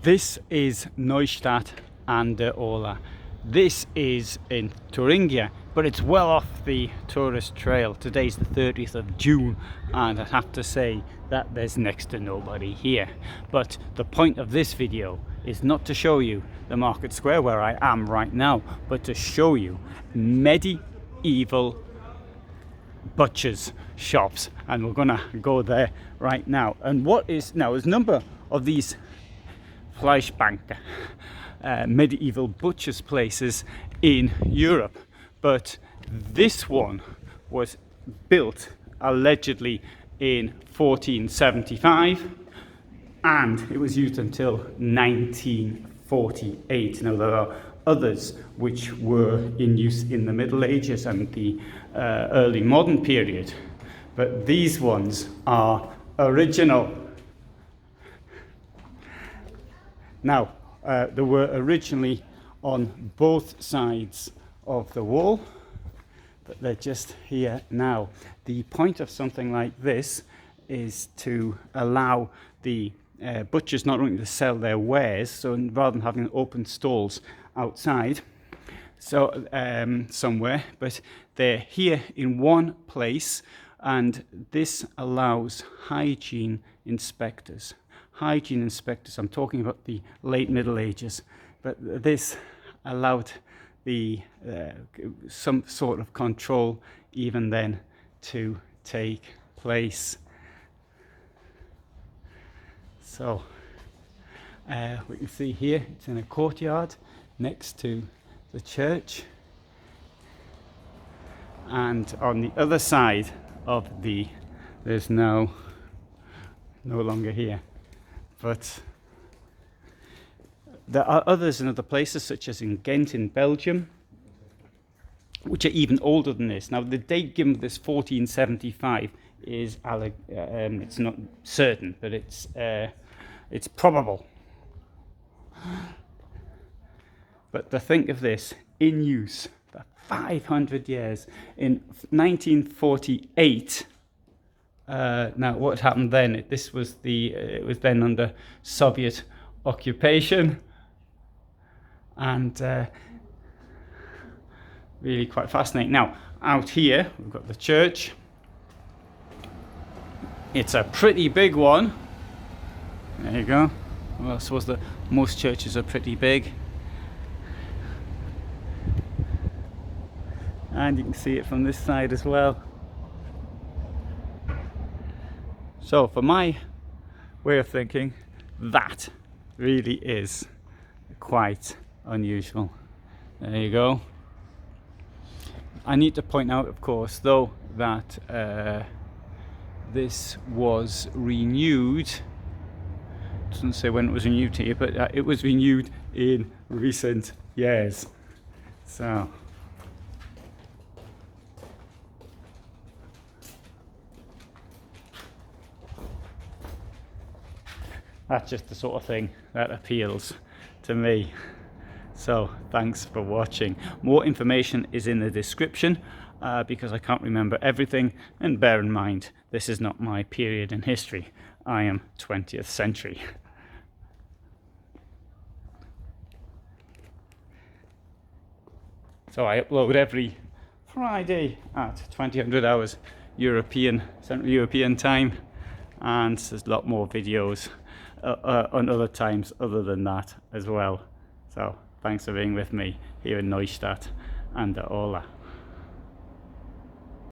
This is Neustadt and Orla. This is in Thuringia, but it's well off the tourist trail. Today's the 30th of June, and I have to say that there's next to nobody here. But the point of this video is not to show you the market square where I am right now, but to show you medieval butchers shops, and we're gonna go there right now. And what is now, there's a number of these Fleischbänke, medieval butchers places in Europe, but this one was built allegedly in 1475 and it was used until 1948. Now there are others which were in use in the Middle Ages and the early modern period, but these ones are original. Now, they were originally on both sides of the wall, but they're just here now. The point of something like this is to allow the butchers not only to sell their wares, so rather than having open stalls outside, so somewhere, but they're here in one place, and this allows hygiene inspectors. Hygiene inspectors, I'm talking about the late Middle Ages, but this allowed the some sort of control even then to take place. So we can see here it's in a courtyard next to the church, and on the other side of there's no longer here. But there are others in other places, such as in Ghent in Belgium, which are even older than this. Now, the date given for this 1475 is it's not certain, but it's probable. But to think of this in use for 500 years in 1948. Now, what happened then? It was then under Soviet occupation, and really quite fascinating. Now, out here we've got the church. It's a pretty big one. There you go. Well, I suppose that most churches are pretty big, and you can see it from this side as well. So for my way of thinking, that really is quite unusual. There you go. I need to point out, of course, though, that this was renewed. It doesn't say when it was renewed here, but it was renewed in recent years. So that's just the sort of thing that appeals to me. So thanks for watching. More information is in the description because I can't remember everything, and bear in mind this is not my period in history. I am 20th century. So I upload every Friday at 2000 hours Central European time, and there's a lot more videos on other times other than that as well. So thanks for being with me here in Neustadt and Orla.